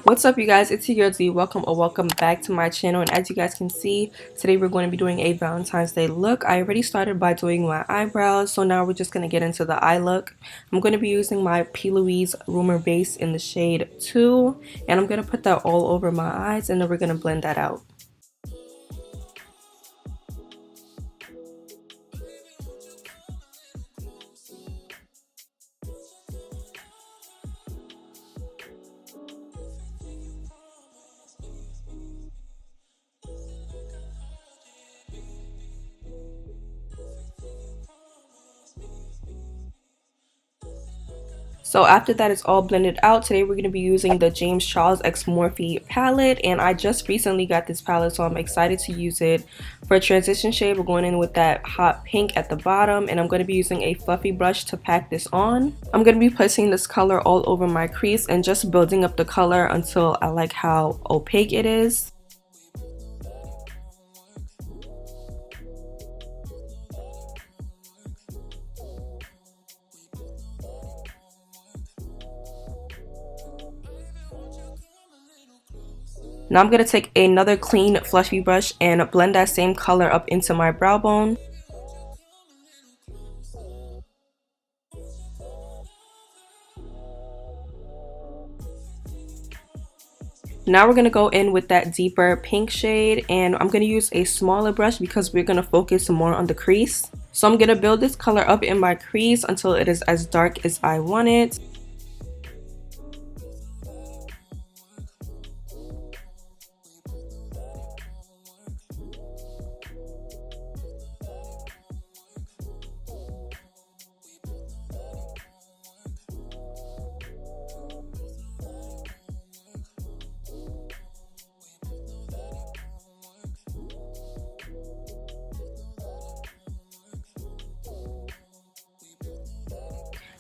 What's up, you guys? It's your girl Z. Welcome back to my channel. And as you guys can see, today we're going to be doing a Valentine's Day look. I already started by doing my eyebrows, so now we're just going to get into the eye look. I'm going to be using my Louise Base in the shade 2, and I'm going to put that all over my eyes, and then we're going to blend that out. So after that is all blended out, today we're going to be using the James Charles x Morphe palette, and I just recently got this palette, so I'm excited to use it. For a transition shade, we're going in with that hot pink at the bottom, and I'm going to be using a fluffy brush to pack this on. I'm going to be placing this color all over my crease and just building up the color until I like how opaque it is. Now I'm going to take another clean fluffy brush and blend that same color up into my brow bone. Now we're going to go in with that deeper pink shade, and I'm going to use a smaller brush because we're going to focus more on the crease. So I'm going to build this color up in my crease until it is as dark as I want it.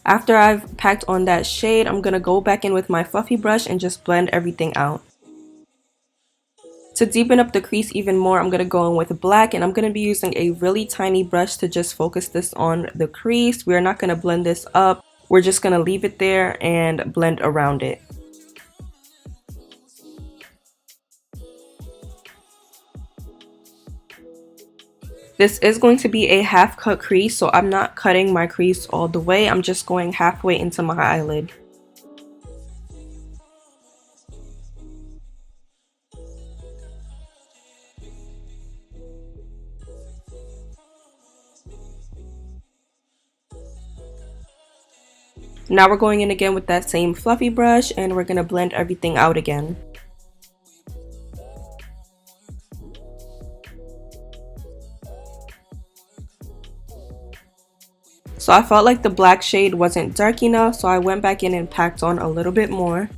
After I've packed on that shade, I'm going to go back in with my fluffy brush and just blend everything out. To deepen up the crease even more, I'm going to go in with black, and I'm going to be using a really tiny brush to just focus this on the crease. We're not going to blend this up. We're just going to leave it there and blend around it. This is going to be a half cut crease, so I'm not cutting my crease all the way. I'm just going halfway into my eyelid. Now we're going in again with that same fluffy brush, and we're going to blend everything out again. So I felt like the black shade wasn't dark enough, so I went back in and packed on a little bit more.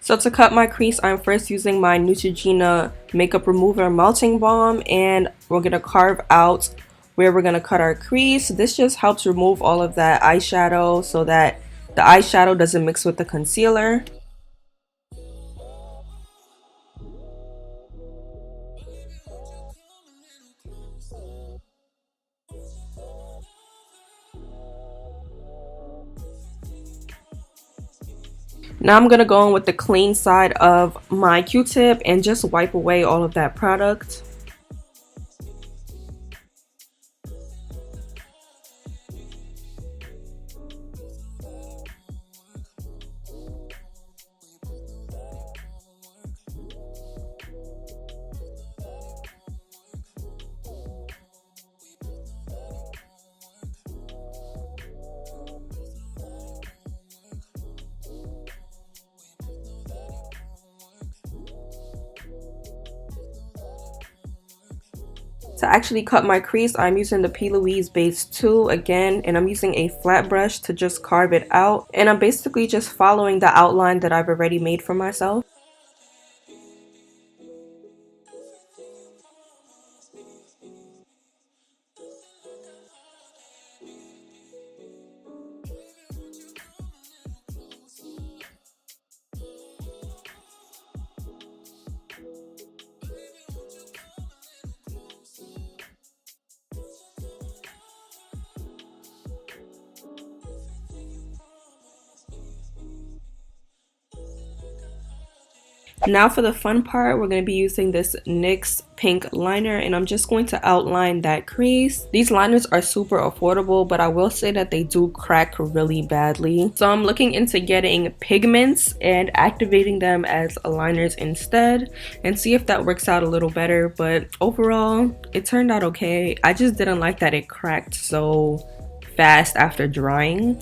So to cut my crease, I'm first using my Neutrogena Makeup Remover Melting Balm, and we're going to carve out where we're going to cut our crease. This just helps remove all of that eyeshadow so that the eyeshadow doesn't mix with the concealer. Now I'm going to go in with the clean side of my Q-tip and just wipe away all of that product. To actually cut my crease, I'm using the Louise Base 2 again, and I'm using a flat brush to just carve it out. And I'm basically just following the outline that I've already made for myself. Now for the fun part, we're going to be using this NYX pink liner, and I'm just going to outline that crease. These liners are super affordable, but I will say that they do crack really badly. So I'm looking into getting pigments and activating them as liners instead and see if that works out a little better. But overall, it turned out okay. I just didn't like that it cracked so fast after drying.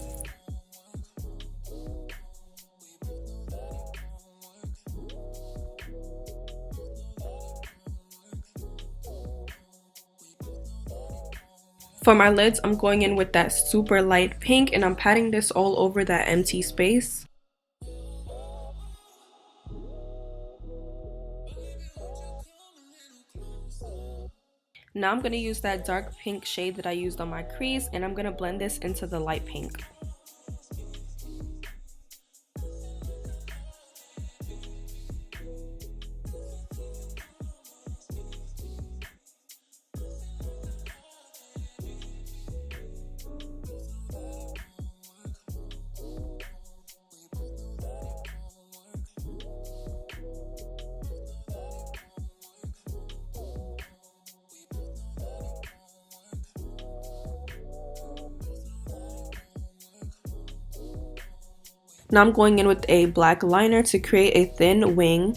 For my lids, I'm going in with that super light pink, and I'm patting this all over that empty space. Now I'm going to use that dark pink shade that I used on my crease, and I'm going to blend this into the light pink. Now I'm going in with a black liner to create a thin wing.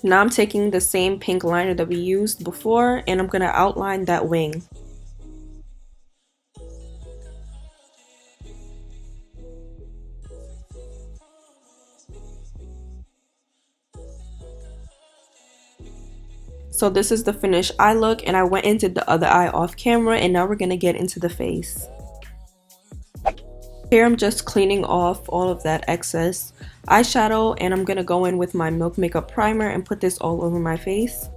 Now I'm taking the same pink liner that we used before, and I'm going to outline that wing. So this is the finished eye look, and I went into the other eye off camera, and now we're going to get into the face. Here I'm just cleaning off all of that excess eyeshadow, and I'm going to go in with my Milk Makeup Primer and put this all over my face.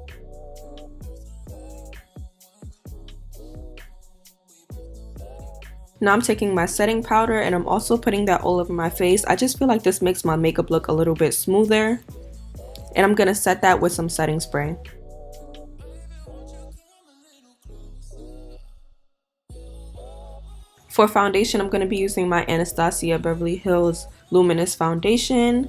Now I'm taking my setting powder, and I'm also putting that all over my face. I just feel like this makes my makeup look a little bit smoother, and I'm going to set that with some setting spray. For foundation, I'm going to be using my Anastasia Beverly Hills Luminous Foundation.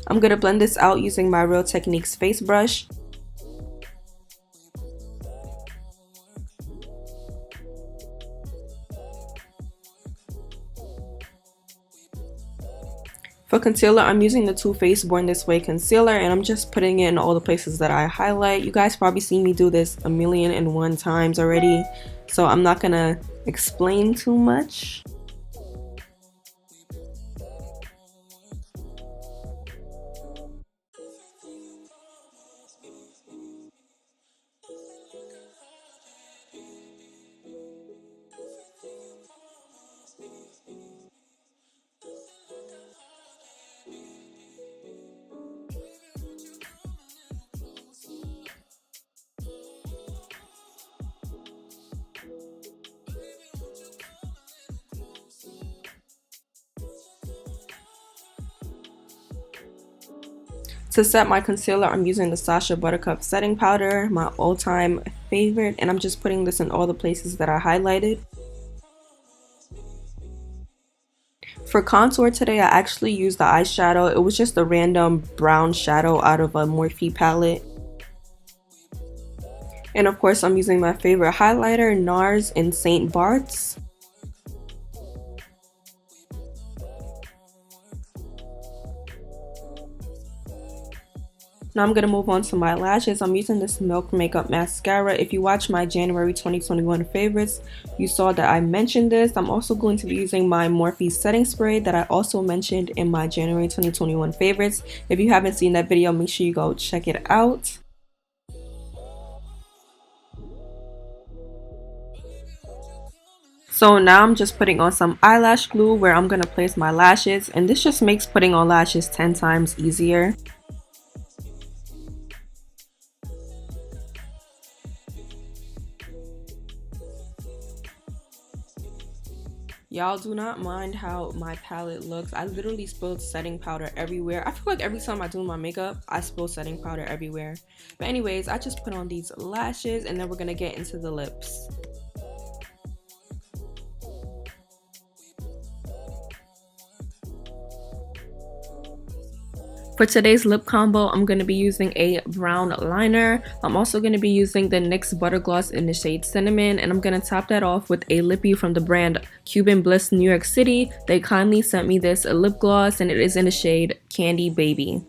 I'm going to blend this out using my Real Techniques face brush. For concealer, I'm using the Too Faced Born This Way concealer, and I'm just putting it in all the places that I highlight. You guys probably seen me do this 1,000,001 times already, so I'm not gonna explain too much. To set my concealer, I'm using the Sacha Buttercup setting powder, my all-time favorite, and I'm just putting this in all the places that I highlighted. For contour today, I actually used the eyeshadow. It was just a random brown shadow out of a Morphe palette. And of course, I'm using my favorite highlighter, Nars in St. Barths. Now I'm going to move on to my lashes. I'm using this Milk Makeup Mascara. If you watch my January 2021 favorites, you saw that I mentioned this. I'm also going to be using my Morphe setting spray that I also mentioned in my January 2021 favorites. If you haven't seen that video, make sure you go check it out. So now I'm just putting on some eyelash glue where I'm going to place my lashes, and this just makes putting on lashes 10 times easier. Y'all do not mind how my palette looks. I literally spilled setting powder everywhere. I feel like every time I do my makeup, I spill setting powder everywhere. But anyways, I just put on these lashes and then we're gonna get into the lips. For today's lip combo, I'm going to be using a brown liner. I'm also going to be using the NYX ButterGloss in the shade Cinnamon, and I'm going to top that off with a lippy from the brand Cuban Bliss New York City. They kindly sent me this lip gloss, and it is in the shade Candy Baby.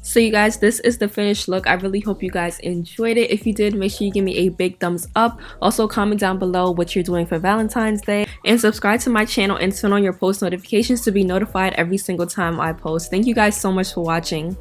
So you guys, this is the finished look. I really hope you guys enjoyed it. If you did, make sure you give me a big thumbs up. Also comment down below what you're doing for Valentine's Day, and subscribe to my channel and turn on your post notifications to be notified every single time I post. Thank you guys so much for watching.